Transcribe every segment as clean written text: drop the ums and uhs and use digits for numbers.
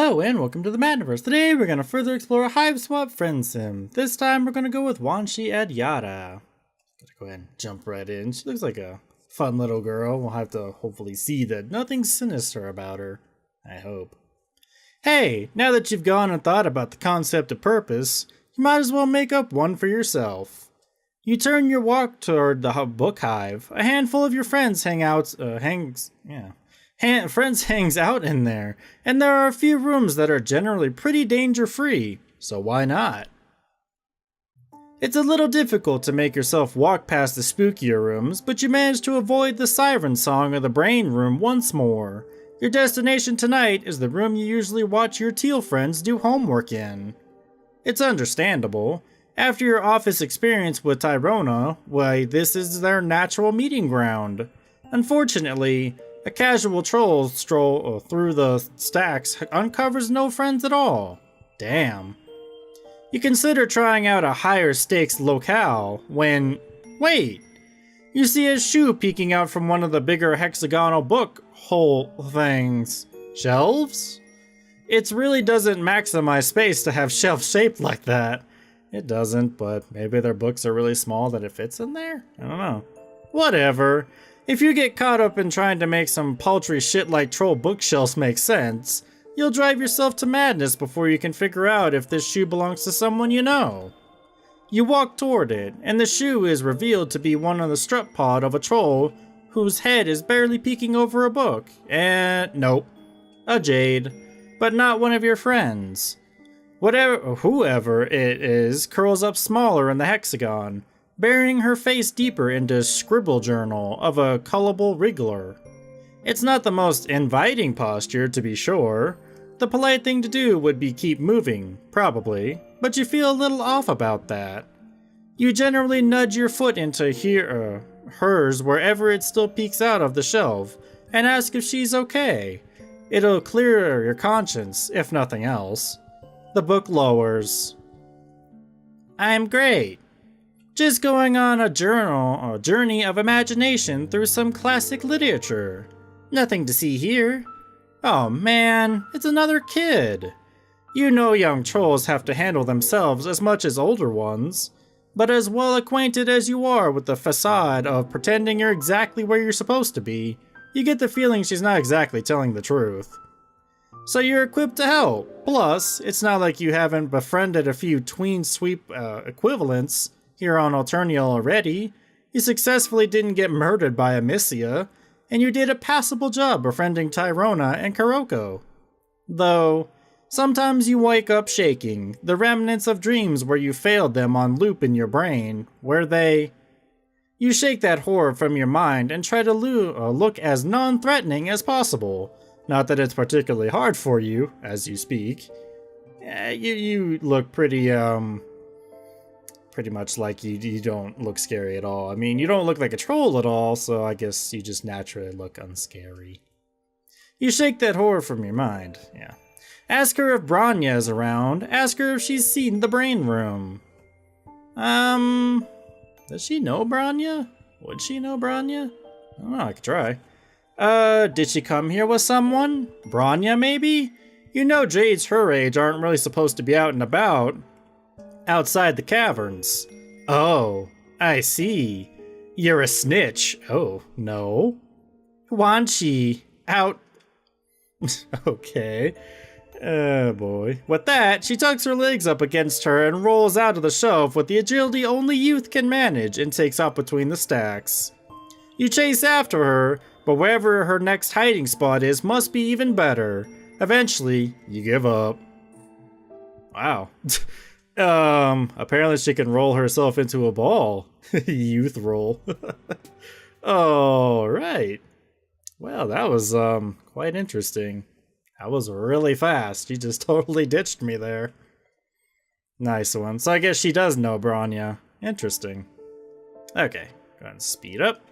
Hello and welcome to the Mattniverse. Today we're going to further explore Hiveswap Friendsim. This time we're going to go with Wanshi and Yada. Gotta go ahead and jump right in. She looks like a fun little girl. We'll have to hopefully see that nothing's sinister about her. I hope. Hey, now that you've gone and thought about the concept of purpose, you might as well make up one for yourself. You turn your walk toward the book hive. A handful of your friends friends hangs out in there, and there are a few rooms that are generally pretty danger-free, so why not? It's a little difficult to make yourself walk past the spookier rooms, but you manage to avoid the siren song of the brain room once more. Your destination tonight is the room you usually watch your teal friends do homework in. It's understandable. After your office experience with Tyrona, why, this is their natural meeting ground. Unfortunately, a casual troll stroll through the stacks uncovers no friends at all. Damn. You consider trying out a higher stakes locale when, wait, you see a shoe peeking out from one of the bigger hexagonal book hole things. Shelves? It really doesn't maximize space to have shelves shaped like that. It doesn't, but maybe their books are really small that it fits in there? I don't know. Whatever. If you get caught up in trying to make some paltry shit like troll bookshelves make sense, you'll drive yourself to madness before you can figure out if this shoe belongs to someone you know. You walk toward it, and the shoe is revealed to be one of the strut pod of a troll whose head is barely peeking over a book. And nope, a jade, but not one of your friends. Whoever it is curls up smaller in the hexagon, burying her face deeper into a scribble journal of a cullable wriggler. It's not the most inviting posture, to be sure. The polite thing to do would be keep moving, probably, but you feel a little off about that. You generally nudge your foot into hers wherever it still peeks out of the shelf, and ask if she's okay. It'll clear your conscience, if nothing else. The book lowers. I'm great. Just going on a journey of imagination through some classic literature. Nothing to see here. Oh man, it's another kid. You know young trolls have to handle themselves as much as older ones, but as well acquainted as you are with the facade of pretending you're exactly where you're supposed to be, you get the feeling she's not exactly telling the truth. So you're equipped to help. Plus, it's not like you haven't befriended a few tween sweep equivalents here on Alternial already. You successfully didn't get murdered by Amicia, and you did a passable job befriending Tyrona and Kuroko. Though, sometimes you wake up shaking, the remnants of dreams where you failed them on loop in your brain, You shake that horror from your mind and try to look as non-threatening as possible. Not that it's particularly hard for you, as you speak. You look pretty much like you don't look scary at all. I mean, you don't look like a troll at all, so I guess you just naturally look unscary. You shake that horror from your mind, yeah. Ask her if Branya is around. Ask her if she's seen the brain room. Does she know Branya? Would she know Branya? I don't know, I could try. Did she come here with someone? Branya, maybe? You know jades her age aren't really supposed to be out and about. Outside the caverns. Oh, I see. You're a snitch. Oh, no. Wanshi, out. Okay. Oh boy. With that, she tucks her legs up against her and rolls out of the shelf with the agility only youth can manage and takes off between the stacks. You chase after her, but wherever her next hiding spot is must be even better. Eventually, you give up. Wow. Apparently she can roll herself into a ball. Youth roll. Alright. Well, that was, quite interesting. That was really fast. You just totally ditched me there. Nice one. So I guess she does know Branya. Interesting. Okay, go ahead and speed up.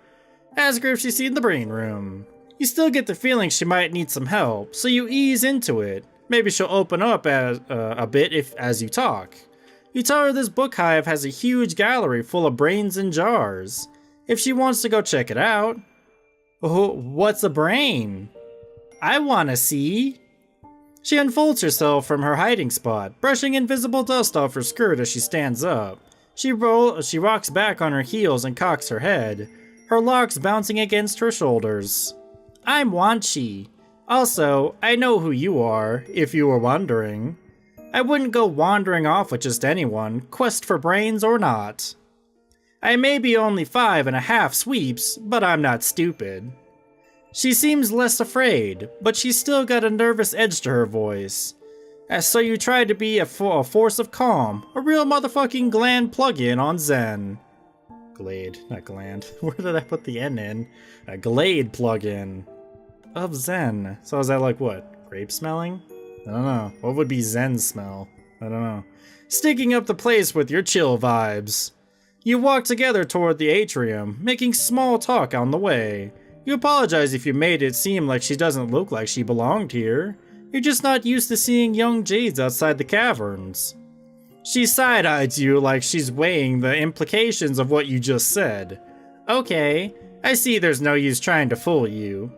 Ask her if she's seen the brain room. You still get the feeling she might need some help, so you ease into it. Maybe she'll open up a bit as you talk. You tell her this book hive has a huge gallery full of brains in jars. If she wants to go check it out. Oh, what's a brain? I wanna see. She unfolds herself from her hiding spot, brushing invisible dust off her skirt as she stands up. She rocks back on her heels and cocks her head, her locks bouncing against her shoulders. I'm Wanshi. Also, I know who you are, if you were wondering. I wouldn't go wandering off with just anyone, quest for brains or not. I may be only 5.5 sweeps, but I'm not stupid. She seems less afraid, but she's still got a nervous edge to her voice. So you try to be a force of calm, a real motherfucking gland plug-in on Zen. Glade, not gland. Where did I put the N in? A Glade plug-in of Zen. So is that like what? Grape smelling? I don't know. What would be Zen smell? I don't know. Sticking up the place with your chill vibes. You walk together toward the atrium, making small talk on the way. You apologize if you made it seem like she doesn't look like she belonged here. You're just not used to seeing young jades outside the caverns. She side-eyes you like she's weighing the implications of what you just said. Okay, I see there's no use trying to fool you.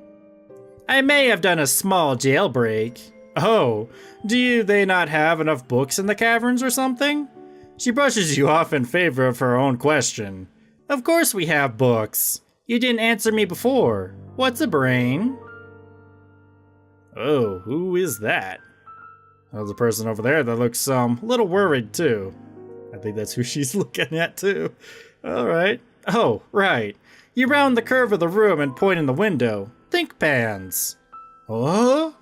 I may have done a small jailbreak. Oh, they not have enough books in the caverns or something? She brushes you off in favor of her own question. Of course we have books. You didn't answer me before. What's a brain? Oh, who is that? There's a person over there that looks a little worried too. I think that's who she's looking at too. Alright. Oh, right. You round the curve of the room and point in the window. Think pans. Oh?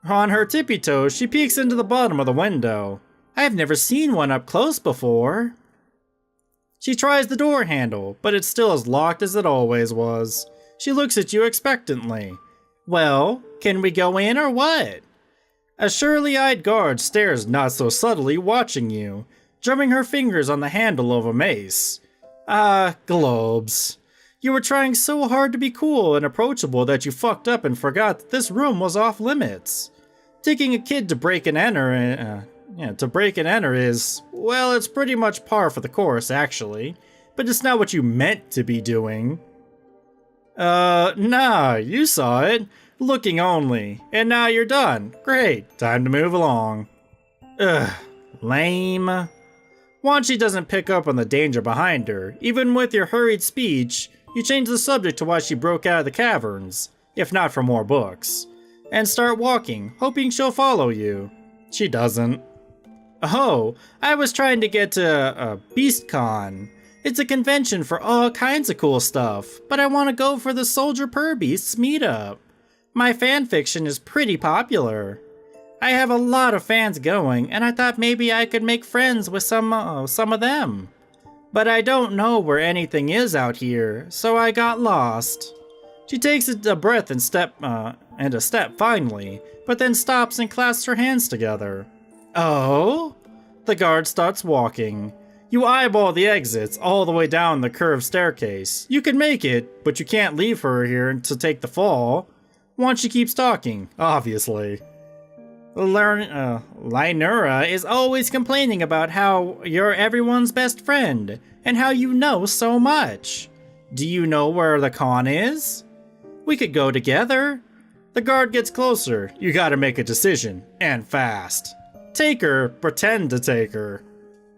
On her tippy toes, she peeks into the bottom of the window. I've never seen one up close before. She tries the door handle, but it's still as locked as it always was. She looks at you expectantly. Well, can we go in or what? A surly-eyed guard stares not so subtly, watching you, drumming her fingers on the handle of a mace. Globes. You were trying so hard to be cool and approachable that you fucked up and forgot that this room was off limits. Taking a kid to break and enter is, well, it's pretty much par for the course, actually. But it's not what you meant to be doing. Nah, you saw it. Looking only. And now you're done. Great, time to move along. Ugh, lame. Wanshi doesn't pick up on the danger behind her. Even with your hurried speech, you change the subject to why she broke out of the caverns, if not for more books, and start walking, hoping she'll follow you. She doesn't. Oh, I was trying to get to Beastcon. It's a convention for all kinds of cool stuff, but I want to go for the Soldier Per Beasts meetup. My fanfiction is pretty popular. I have a lot of fans going, and I thought maybe I could make friends with some of them. But I don't know where anything is out here, so I got lost. She takes a breath and a step finally, but then stops and clasps her hands together. Oh? The guard starts walking. You eyeball the exits all the way down the curved staircase. You can make it, but you can't leave her here to take the fall. Once she keeps talking, obviously. Lynura is always complaining about how you're everyone's best friend, and how you know so much. Do you know where the con is? We could go together. The guard gets closer. You gotta make a decision, and fast. Take her, pretend to take her.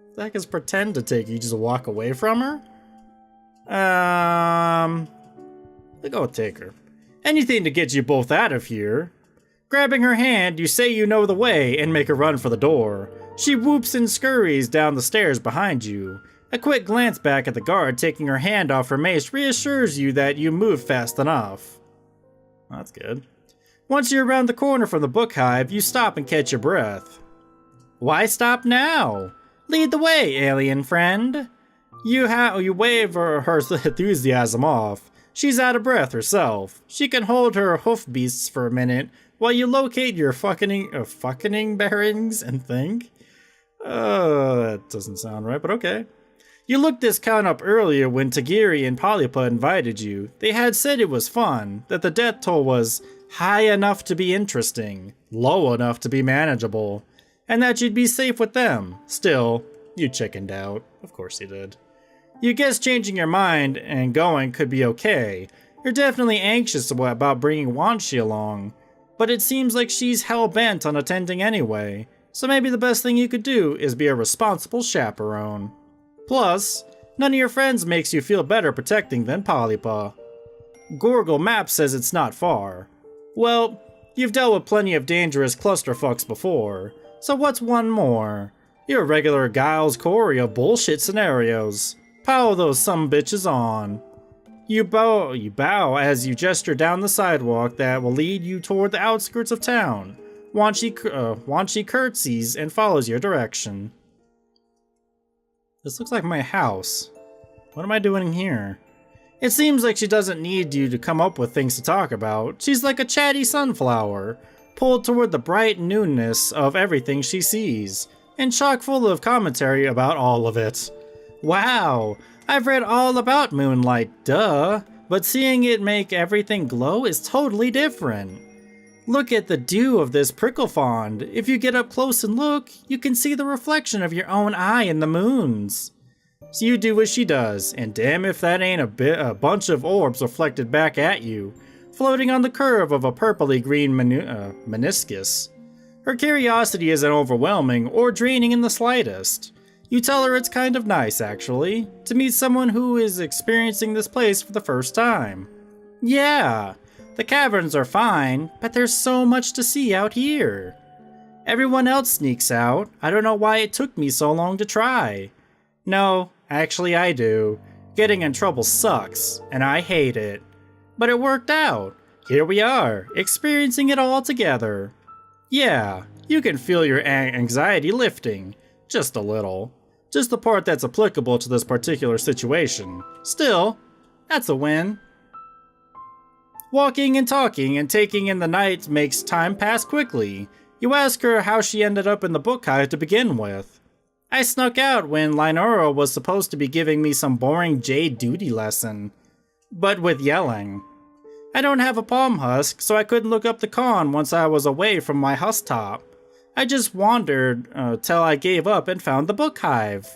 What the heck is pretend to take her? You just walk away from her? I'll go take her. Anything to get you both out of here. Grabbing her hand, you say you know the way and make a run for the door. She whoops and scurries down the stairs behind you. A quick glance back at the guard taking her hand off her mace reassures you that you moved fast enough. Well, that's good. Once you're around the corner from the book hive, you stop and catch your breath. Why stop now? Lead the way, alien friend. You wave her enthusiasm off. She's out of breath herself. She can hold her hoof beasts for a minute while you locate your fucking bearings and think. That doesn't sound right, but okay. You looked this count up earlier when Tagiri and Polypa invited you. They had said it was fun, that the death toll was high enough to be interesting, low enough to be manageable, and that you'd be safe with them. Still, you chickened out. Of course you did. You guess changing your mind and going could be okay. You're definitely anxious about bringing Wanshi along, but it seems like she's hell-bent on attending anyway, so maybe the best thing you could do is be a responsible chaperone. Plus, none of your friends makes you feel better protecting than Polypa. Google Maps says it's not far. Well, you've dealt with plenty of dangerous clusterfucks before, so what's one more? You're a regular Giles Corey of bullshit scenarios. Pow those sumbitches on. You bow as you gesture down the sidewalk that will lead you toward the outskirts of town. Wanshi curtsies and follows your direction. This looks like my house. What am I doing here? It seems like she doesn't need you to come up with things to talk about. She's like a chatty sunflower, pulled toward the bright newness of everything she sees, and chock full of commentary about all of it. Wow, I've read all about moonlight, duh, but seeing it make everything glow is totally different. Look at the dew of this prickle fond. If you get up close and look, you can see the reflection of your own eye in the moon's. So you do what she does, and damn if that ain't a bunch of orbs reflected back at you, floating on the curve of a purpley green meniscus. Her curiosity isn't overwhelming or draining in the slightest. You tell her it's kind of nice, actually, to meet someone who is experiencing this place for the first time. Yeah, the caverns are fine, but there's so much to see out here. Everyone else sneaks out. I don't know why it took me so long to try. No, actually I do. Getting in trouble sucks, and I hate it. But it worked out. Here we are, experiencing it all together. Yeah, you can feel your anxiety lifting. Just a little. Just the part that's applicable to this particular situation. Still, that's a win. Walking and talking and taking in the night makes time pass quickly. You ask her how she ended up in the book hive to begin with. I snuck out when Linora was supposed to be giving me some boring jade duty lesson. But with yelling. I don't have a palm husk, so I couldn't look up the con once I was away from my husk top. I just wandered till I gave up and found the book hive.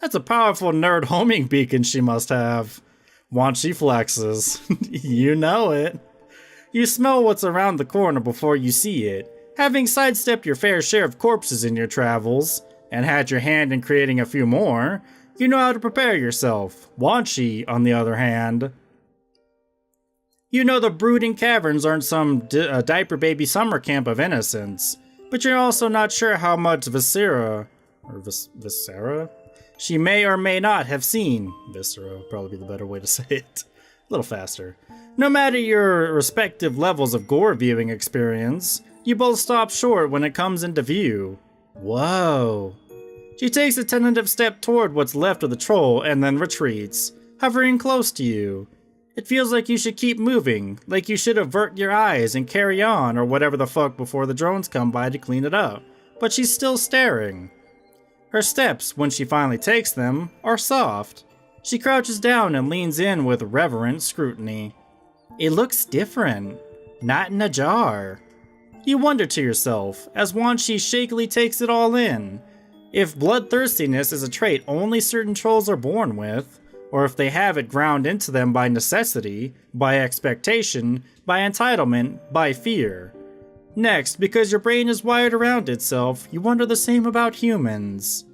That's a powerful nerd homing beacon she must have. Wanshi flexes. You know it. You smell what's around the corner before you see it. Having sidestepped your fair share of corpses in your travels, and had your hand in creating a few more, you know how to prepare yourself. Wanshi, on the other hand. You know the brooding caverns aren't some diaper baby summer camp of innocence, but you're also not sure how much Viscera she may or may not have seen. Viscera would probably be the better way to say it. A little faster. No matter your respective levels of gore viewing experience, you both stop short when it comes into view. Whoa. She takes a tentative step toward what's left of the troll and then retreats, hovering close to you. It feels like you should keep moving, like you should avert your eyes and carry on or whatever the fuck before the drones come by to clean it up, but she's still staring. Her steps, when she finally takes them, are soft. She crouches down and leans in with reverent scrutiny. It looks different, not in a jar. You wonder to yourself, as Wanshi shakily takes it all in, if bloodthirstiness is a trait only certain trolls are born with, or if they have it ground into them by necessity, by expectation, by entitlement, by fear. Next, because your brain is wired around itself, you wonder the same about humans.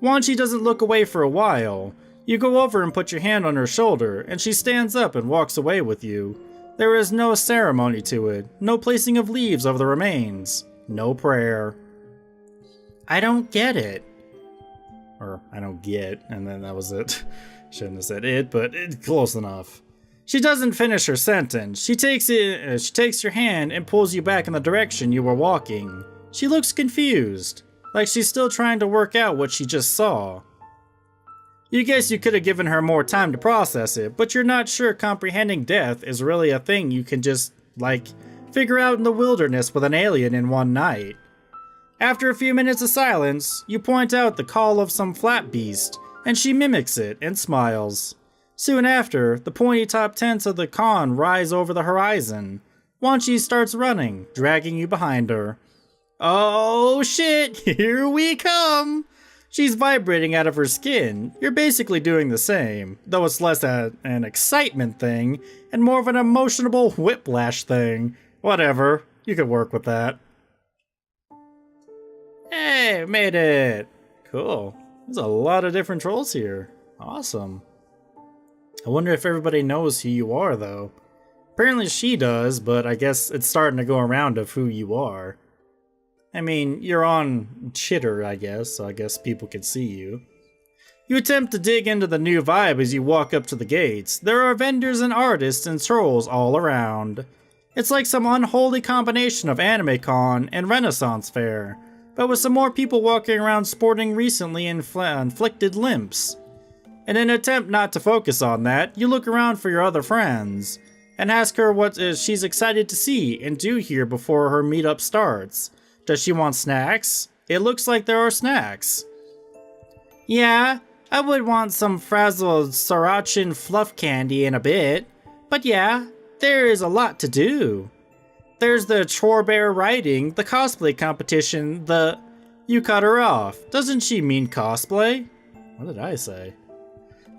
Wanshi doesn't look away for a while. You go over and put your hand on her shoulder, and she stands up and walks away with you. There is no ceremony to it, no placing of leaves over the remains, no prayer. I don't get it. Or, I don't get, and then that was it. Shouldn't have said it, but it's close enough. She doesn't finish her sentence. She takes your hand and pulls you back in the direction you were walking. She looks confused, like she's still trying to work out what she just saw. You guess you could have given her more time to process it, but you're not sure comprehending death is really a thing you can just, figure out in the wilderness with an alien in one night. After a few minutes of silence, you point out the call of some flat beast, and she mimics it and smiles. Soon after, the pointy top tents of the con rise over the horizon. Wanshi starts running, dragging you behind her. Oh shit, here we come! She's vibrating out of her skin. You're basically doing the same, though it's less an excitement thing, and more of an emotional whiplash thing. Whatever, You could work with that. Hey, made it! Cool. There's a lot of different trolls here. Awesome. I wonder if everybody knows who you are, though. Apparently she does, but I guess it's starting to go around of who you are. I mean, you're on Chitter, I guess, so I guess people can see you. You attempt to dig into the new vibe as you walk up to the gates. There are vendors and artists and trolls all around. It's like some unholy combination of AnimeCon and Renaissance Fair, but with some more people walking around sporting recently inflicted limps. In an attempt not to focus on that, you look around for your other friends, and ask her what she's excited to see and do here before her meetup starts. Does she want snacks? It looks like there are snacks. Yeah, I would want some frazzled Saracen fluff candy in a bit, but yeah, there is a lot to do. There's the chore bear riding, the cosplay competition, You cut her off. Doesn't she mean cosplay? What did I say?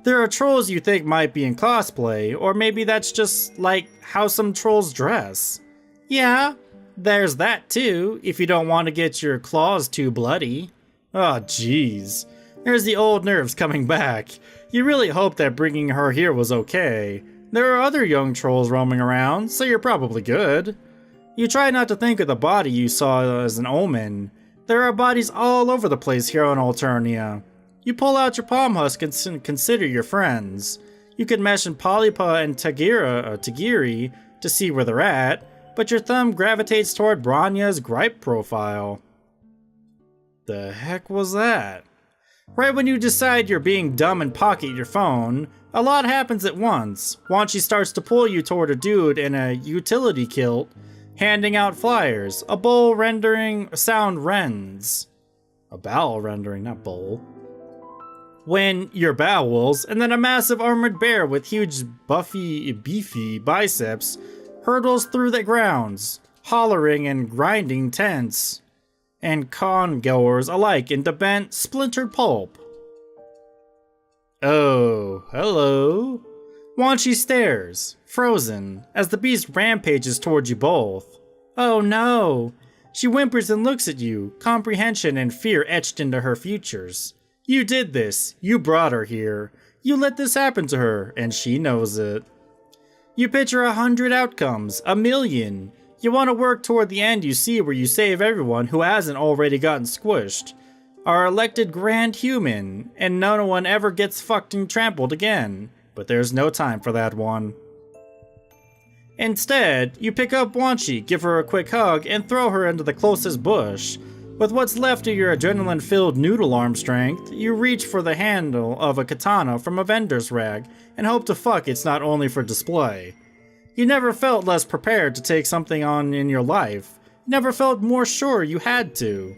There are trolls you think might be in cosplay, or maybe that's just like how some trolls dress. Yeah, there's that too, if you don't want to get your claws too bloody. Oh jeez. There's the old nerves coming back. You really hope that bringing her here was okay. There are other young trolls roaming around, so you're probably good. You try not to think of the body you saw as an omen. There are bodies all over the place here on Alternia. You pull out your palm husk and consider your friends. You could mention Polypa and Tagiri to see where they're at, but your thumb gravitates toward Branya's gripe profile. The heck was that? Right when you decide you're being dumb and pocket your phone, a lot happens at once. Wanshi starts to pull you toward a dude in a utility kilt, handing out flyers. A bowl rendering sound rends. A bowel rendering, not bowl. When your bowels, and then a massive armored bear with huge beefy biceps hurdles through the grounds, hollering and grinding tents and con goers alike into bent, splintered pulp. Oh, hello. Wanshi stares, frozen, as the beast rampages towards you both. Oh no. She whimpers and looks at you, comprehension and fear etched into her features. You did this. You brought her here. You let this happen to her, and she knows it. You picture 100 outcomes, 1,000,000. You want to work toward the end you see where you save everyone who hasn't already gotten squished, are elected grand human, and no one ever gets fucking trampled again. But there's no time for that one. Instead, you pick up Wanshi, give her a quick hug, and throw her into the closest bush. With what's left of your adrenaline-filled noodle arm strength, you reach for the handle of a katana from a vendor's rag and hope to fuck it's not only for display. You never felt less prepared to take something on in your life. You never felt more sure you had to.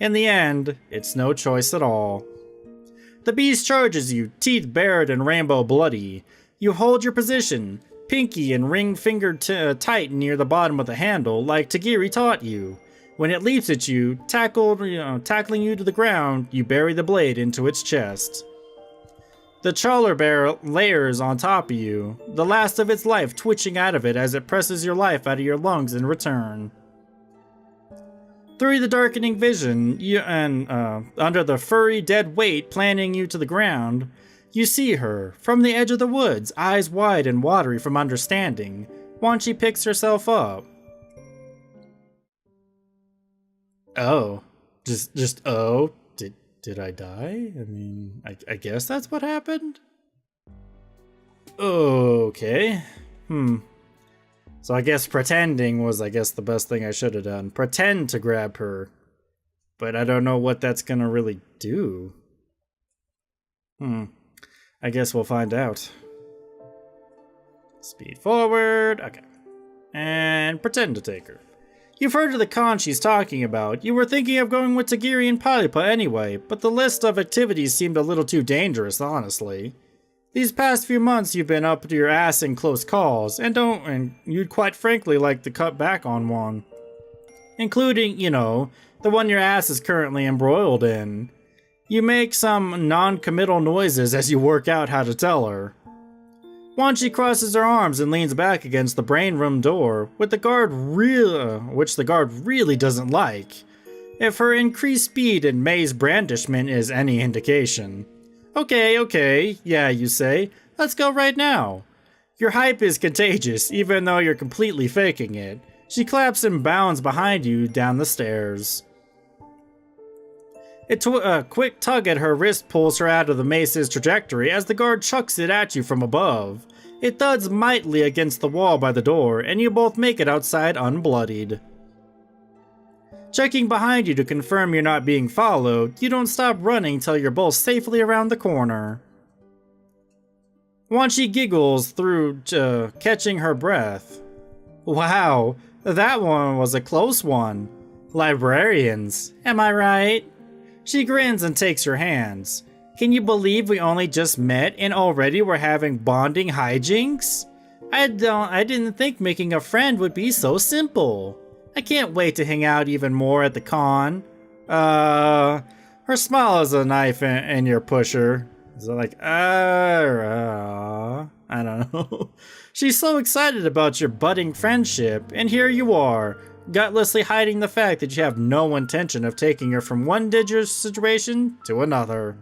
In the end, it's no choice at all. The beast charges you, teeth bared and rainbow bloody. You hold your position, pinky and ring finger tight near the bottom of the handle like Tagiri taught you. When it leaps at you, tackling you to the ground, you bury the blade into its chest. The Chawler Bear layers on top of you, the last of its life twitching out of it as it presses your life out of your lungs in return. Through the darkening vision, under the furry dead weight planting you to the ground, you see her, from the edge of the woods, eyes wide and watery from understanding. Wanshi picks herself up. Oh, just oh, did I die? I mean, I guess that's what happened? Okay. So I guess pretending was, the best thing I should have done. Pretend to grab her. But I don't know what that's gonna really do. I guess we'll find out. Speed forward. Okay. And pretend to take her. You've heard of the con she's talking about. You were thinking of going with Tagiri and Polypa anyway, but the list of activities seemed a little too dangerous, honestly. These past few months you've been up to your ass in close calls, and you'd quite frankly like to cut back on one. Including, the one your ass is currently embroiled in. You make some non-committal noises as you work out how to tell her. Wanshi crosses her arms and leans back against the brain room door, which the guard really doesn't like. If her increased speed and maze brandishment is any indication. Okay, yeah, you say. Let's go right now. Your hype is contagious, even though you're completely faking it. She claps and bounds behind you down the stairs. A quick tug at her wrist pulls her out of the mace's trajectory as the guard chucks it at you from above. It thuds mightily against the wall by the door, and you both make it outside unbloodied. Checking behind you to confirm you're not being followed, you don't stop running till you're both safely around the corner. Wanshi giggles through catching her breath. Wow, that one was a close one. Librarians, am I right? She grins and takes her hands. Can you believe we only just met and already we're having bonding hijinks? I didn't think making a friend would be so simple. I can't wait to hang out even more at the con. Her smile is a knife in your pusher. So like, I don't know. She's so excited about your budding friendship, and here you are, gutlessly hiding the fact that you have no intention of taking her from one dangerous situation to another.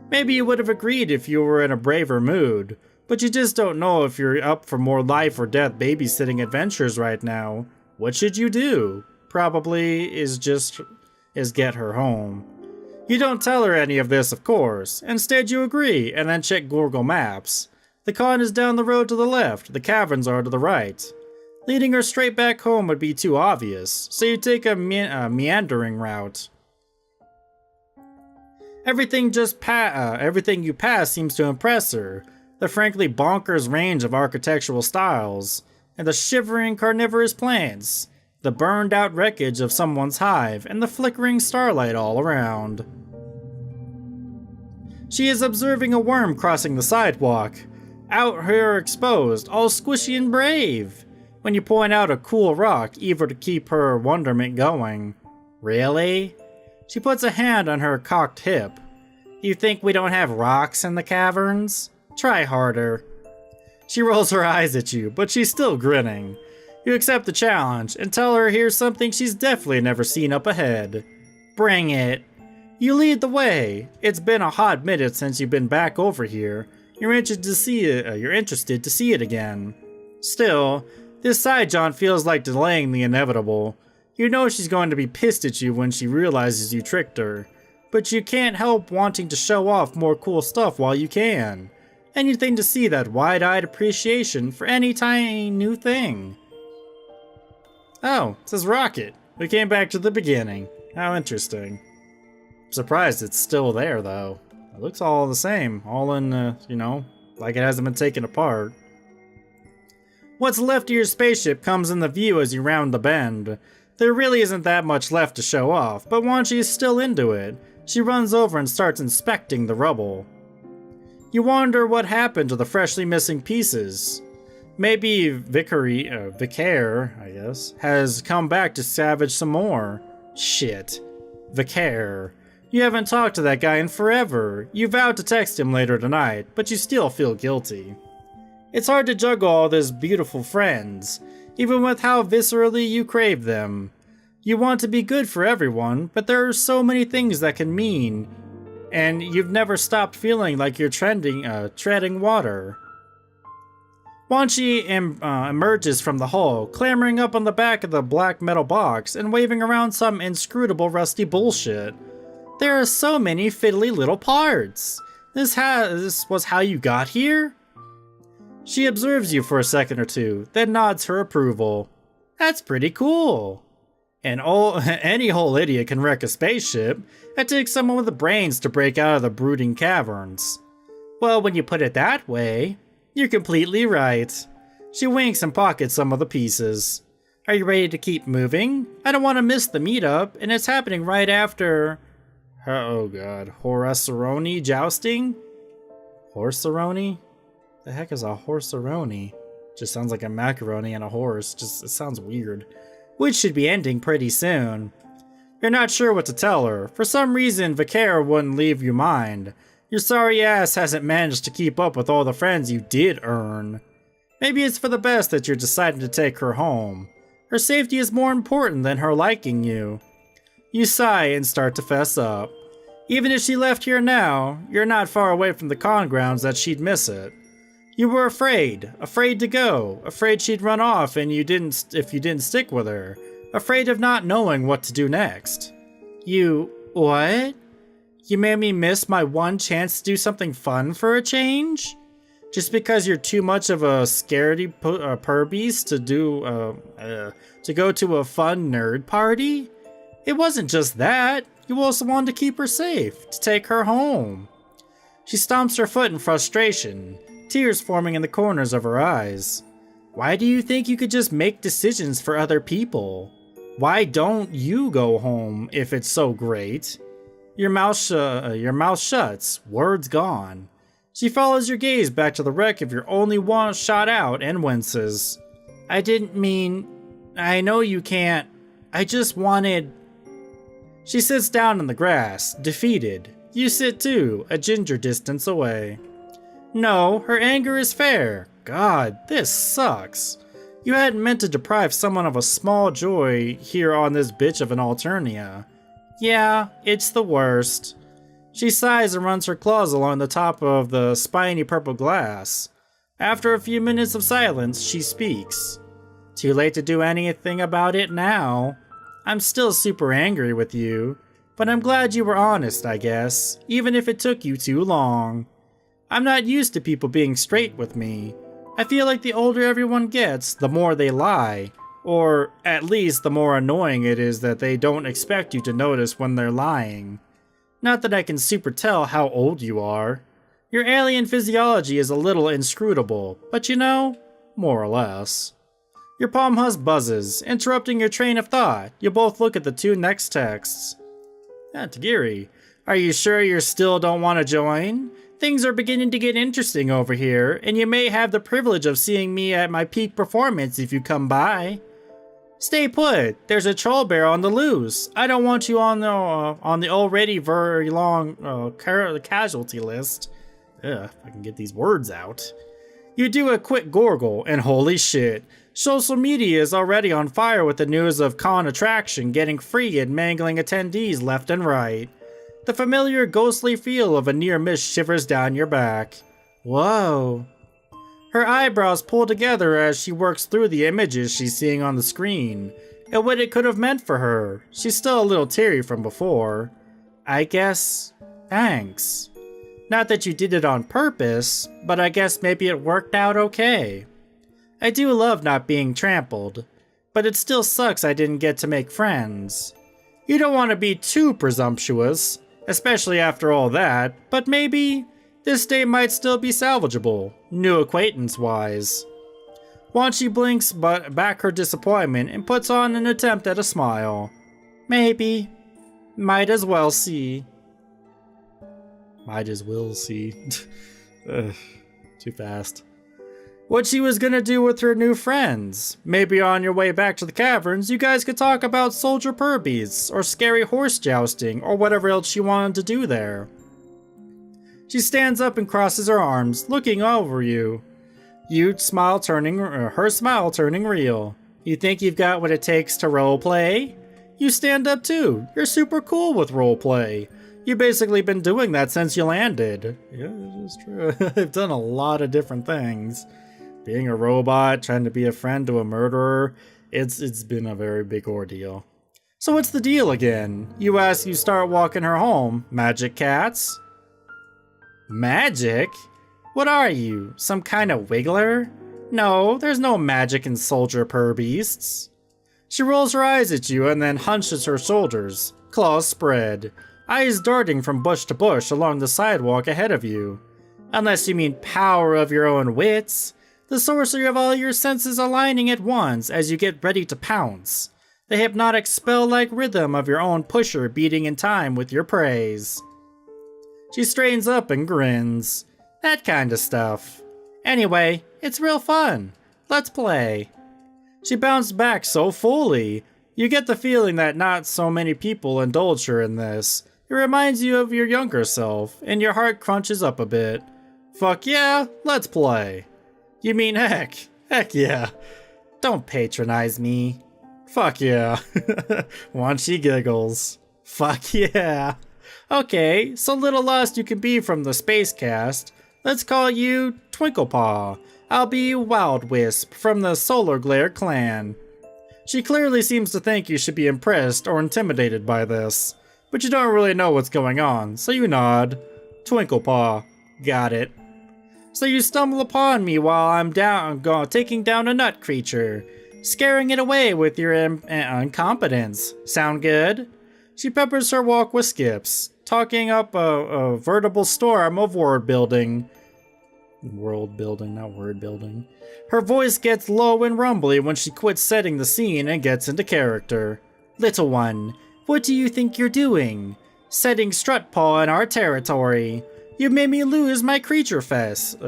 Maybe you would have agreed if you were in a braver mood, but you just don't know if you're up for more life or death babysitting adventures right now. What should you do? Probably is get her home. You don't tell her any of this, of course. Instead, you agree, and then check Google Maps. The con is down the road to the left, the caverns are to the right. Leading her straight back home would be too obvious, so you take a meandering route. Everything you pass seems to impress her. The frankly bonkers range of architectural styles, and the shivering carnivorous plants, the burned out wreckage of someone's hive, and the flickering starlight all around. She is observing a worm crossing the sidewalk, out here exposed, all squishy and brave, when you point out a cool rock, eager to keep her wonderment going. Really? She puts a hand on her cocked hip. You think we don't have rocks in the caverns? Try harder. She rolls her eyes at you, but she's still grinning. You accept the challenge and tell her here's something she's definitely never seen up ahead. Bring it. You lead the way. It's been a hot minute since you've been back over here. You're interested to see it again. Still, this side jaunt feels like delaying the inevitable. You know she's going to be pissed at you when she realizes you tricked her, but you can't help wanting to show off more cool stuff while you can. Anything to see that wide-eyed appreciation for any tiny new thing. Oh, it says rocket. We came back to the beginning. How interesting. I'm surprised it's still there, though. It looks all the same, all in, like it hasn't been taken apart. What's left of your spaceship comes in the view as you round the bend. There really isn't that much left to show off, but Wanshi is still into it. She runs over and starts inspecting the rubble. You wonder what happened to the freshly missing pieces. Maybe Vicaire, I guess, has come back to salvage some more. Shit. Vicaire. You haven't talked to that guy in forever. You vowed to text him later tonight, but you still feel guilty. It's hard to juggle all these beautiful friends, even with how viscerally you crave them. You want to be good for everyone, but there are so many things that can mean, and you've never stopped feeling like you're treading water. Wanshi emerges from the hull, clambering up on the back of the black metal box and waving around some inscrutable rusty bullshit. There are so many fiddly little parts. This was how you got here? She observes you for a second or two, then nods her approval. That's pretty cool. And any whole idiot can wreck a spaceship. It takes someone with the brains to break out of the brooding caverns. Well, when you put it that way, you're completely right. She winks and pockets some of the pieces. Are you ready to keep moving? I don't want to miss the meetup, and it's happening right after... Oh god, Horseroni jousting? Horseroni? The heck is a horseroni? Just sounds like a macaroni and a horse. It sounds weird. Which should be ending pretty soon. You're not sure what to tell her. For some reason, Vicaire wouldn't leave you mind. Your sorry ass hasn't managed to keep up with all the friends you did earn. Maybe it's for the best that you're deciding to take her home. Her safety is more important than her liking you. You sigh and start to fess up. Even if she left here now, you're not far away from the con grounds that she'd miss it. You were afraid to go, afraid she'd run off and if you didn't stick with her, afraid of not knowing what to do next. What? You made me miss my one chance to do something fun for a change? Just because you're too much of a scaredy purbeast to go to a fun nerd party? It wasn't just that. You also wanted to keep her safe, to take her home. She stomps her foot in frustration, tears forming in the corners of her eyes. Why do you think you could just make decisions for other people? Why don't you go home if it's so great? Your mouth shuts, words gone. She follows your gaze back to the wreck of your only one shot out and winces. I didn't mean... I know you can't... I just wanted... She sits down in the grass, defeated. You sit too, a ginger distance away. No, her anger is fair. God, this sucks. You hadn't meant to deprive someone of a small joy here on this bitch of an Alternia. Yeah, it's the worst. She sighs and runs her claws along the top of the spiny purple glass. After a few minutes of silence, she speaks. Too late to do anything about it now. I'm still super angry with you, but I'm glad you were honest, I guess, even if it took you too long. I'm not used to people being straight with me. I feel like the older everyone gets, the more they lie. Or, at least, the more annoying it is that they don't expect you to notice when they're lying. Not that I can super tell how old you are. Your alien physiology is a little inscrutable, but you know, more or less. Your palm husk buzzes, interrupting your train of thought. You both look at the two next texts. Tagiri, are you sure you still don't want to join? Things are beginning to get interesting over here, and you may have the privilege of seeing me at my peak performance if you come by. Stay put. There's a troll bear on the loose. I don't want you on the already very long casualty list. If I can get these words out. You do a quick gorgle, and holy shit, social media is already on fire with the news of con attraction getting free and mangling attendees left and right. The familiar ghostly feel of a near miss shivers down your back. Whoa. Her eyebrows pull together as she works through the images she's seeing on the screen, and what it could have meant for her. She's still a little teary from before. I guess, thanks. Not that you did it on purpose, but I guess maybe it worked out okay. I do love not being trampled, but it still sucks I didn't get to make friends. You don't want to be too presumptuous, especially after all that, but maybe this date might still be salvageable, new acquaintance-wise. Wanshi blinks back her disappointment and puts on an attempt at a smile. Maybe. Might as well see. Might as well see. Too fast. What she was gonna do with her new friends. Maybe on your way back to the caverns, you guys could talk about soldier purbeasts, or scary horse jousting, or whatever else she wanted to do there. She stands up and crosses her arms, looking over you. Her smile turning real. You think you've got what it takes to roleplay? You stand up too. You're super cool with roleplay. You've basically been doing that since you landed. Yeah, it's true. I've done a lot of different things. Being a robot, trying to be a friend to a murderer, it's been a very big ordeal. So what's the deal again? You start walking her home. Magic cats? Magic? What are you, some kind of wiggler? No, there's no magic in soldier purbeasts. She rolls her eyes at you and then hunches her shoulders, claws spread, eyes darting from bush to bush along the sidewalk ahead of you. Unless you mean power of your own wits, the sorcery of all your senses aligning at once as you get ready to pounce, the hypnotic spell-like rhythm of your own pusher beating in time with your praise. She straightens up and grins. That kind of stuff. Anyway, it's real fun. Let's play. She bounced back so fully. You get the feeling that not so many people indulge her in this, It reminds you of your younger self, and your heart crunches up a bit. Fuck yeah, let's play. You mean heck? Heck yeah. Don't patronize me. Fuck yeah. Wanshi giggles. Fuck yeah. Okay, so little lost you can be from the space cast. Let's call you Twinklepaw. I'll be Wild Wisp from the Solar Glare clan. She clearly seems to think you should be impressed or intimidated by this, but you don't really know what's going on, so you nod. Twinklepaw. Got it. So you stumble upon me while I'm taking down a nut creature, scaring it away with your incompetence. Sound good? She peppers her walk with skips, talking up a veritable storm of word building. World building, not word building. Her voice gets low and rumbly when she quits setting the scene and gets into character. Little one, what do you think you're doing? Setting strut paw in our territory. You made me lose my creature feast.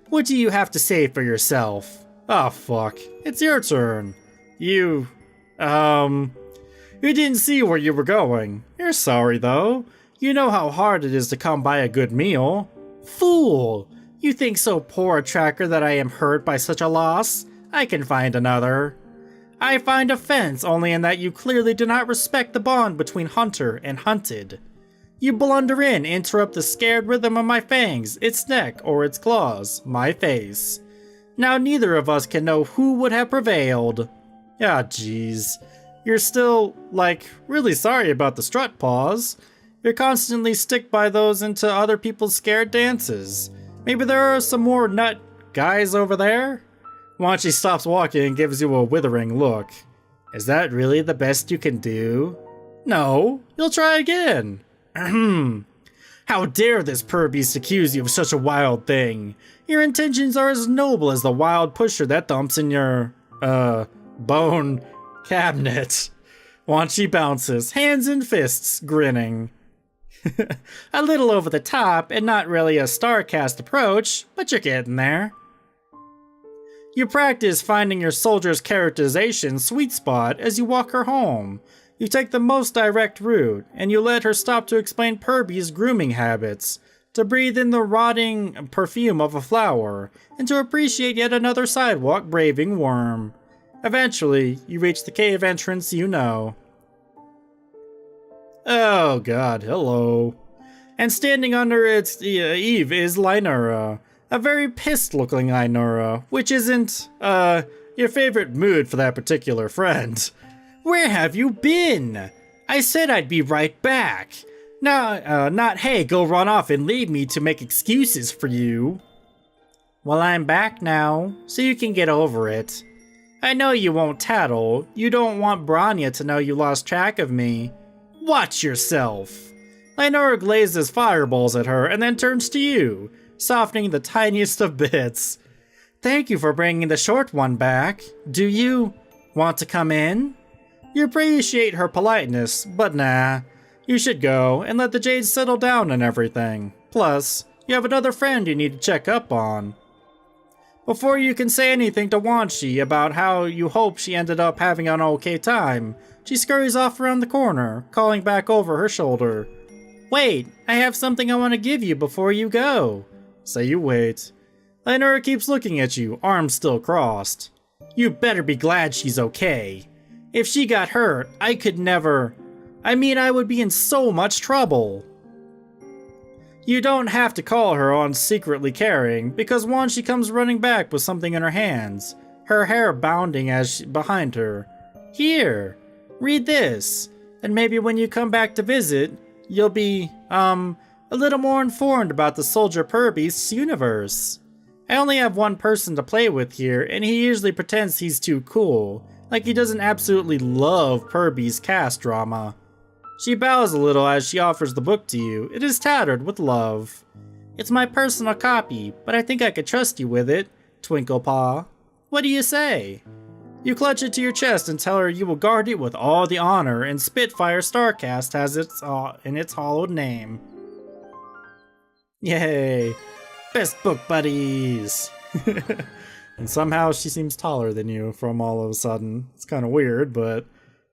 What do you have to say for yourself? Oh fuck, it's your turn. You didn't see where you were going. You're sorry though. You know how hard it is to come by a good meal. Fool! You think so poor a tracker that I am hurt by such a loss? I can find another. I find offense only in that you clearly do not respect the bond between hunter and hunted. You blunder in, interrupt the scared rhythm of my fangs, its neck or its claws, my face. Now neither of us can know who would have prevailed. Ah, jeez. You're still, really sorry about the strut paws. You constantly stick by those into other people's scared dances. Maybe there are some more nut guys over there? Wanshi stops walking and gives you a withering look. Is that really the best you can do? No, you'll try again. How dare this purbeast accuse you of such a wild thing? Your intentions are as noble as the wild pusher that dumps in your, bone cabinet. Wanshi bounces, hands and fists, grinning. A little over the top and not really a StarCast approach, but you're getting there. You practice finding your soldier's characterization sweet spot as you walk her home. You take the most direct route, and you let her stop to explain Purby's grooming habits, to breathe in the rotting perfume of a flower, and to appreciate yet another sidewalk braving worm. Eventually, you reach the cave entrance you know. Oh god, hello. And standing under its eave is Lynura, a very pissed-looking Lynura, which isn't, your favorite mood for that particular friend. Where have you been? I said I'd be right back. Not hey, go run off and leave me to make excuses for you. Well, I'm back now, so you can get over it. I know you won't tattle. You don't want Branya to know you lost track of me. Watch yourself. Lynura glazes fireballs at her and then turns to you, softening the tiniest of bits. Thank you for bringing the short one back. Do you want to come in? You appreciate her politeness, but nah. You should go and let the Jades settle down and everything. Plus, you have another friend you need to check up on. Before you can say anything to Wanshi about how you hope she ended up having an okay time, she scurries off around the corner, calling back over her shoulder. Wait, I have something I want to give you before you go. So you wait. Lynura keeps looking at you, arms still crossed. You better be glad she's okay. If she got hurt, I would be in so much trouble. You don't have to call her on secretly caring, because Wanshi comes running back with something in her hands, her hair bounding behind her. Here, read this, and maybe when you come back to visit, you'll be, a little more informed about the Soldier Purbeast's universe. I only have one person to play with here, and he usually pretends he's too cool, like he doesn't absolutely love Purbeast's cast drama. She bows a little as she offers the book to you. It is tattered with love. It's my personal copy, but I think I could trust you with it, Twinklepaw. What do you say? You clutch it to your chest and tell her you will guard it with all the honor and Spitfire StarCast has in its hollowed name. Yay! Best book buddies! And somehow she seems taller than you from all of a sudden. It's kind of weird, but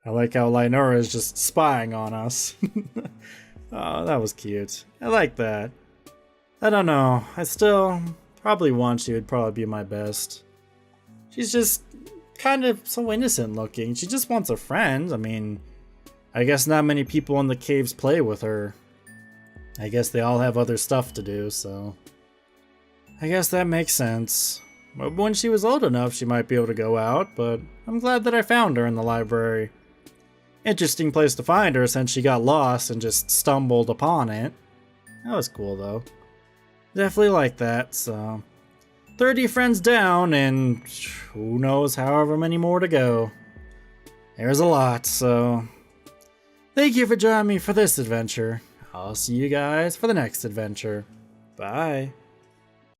I like how Lynora is just spying on us. Oh, that was cute. I like that. I don't know. I still probably Wanshi would probably be my best. She's just kind of so innocent looking. She just wants a friend. I mean, I guess not many people in the caves play with her. I guess they all have other stuff to do, so I guess that makes sense. But when she was old enough, she might be able to go out, but I'm glad that I found her in the library. Interesting place to find her since she got lost and just stumbled upon it. That was cool though. Definitely like that, so 30 friends down and who knows however many more to go. There's a lot, so thank you for joining me for this adventure. I'll see you guys for the next adventure. Bye.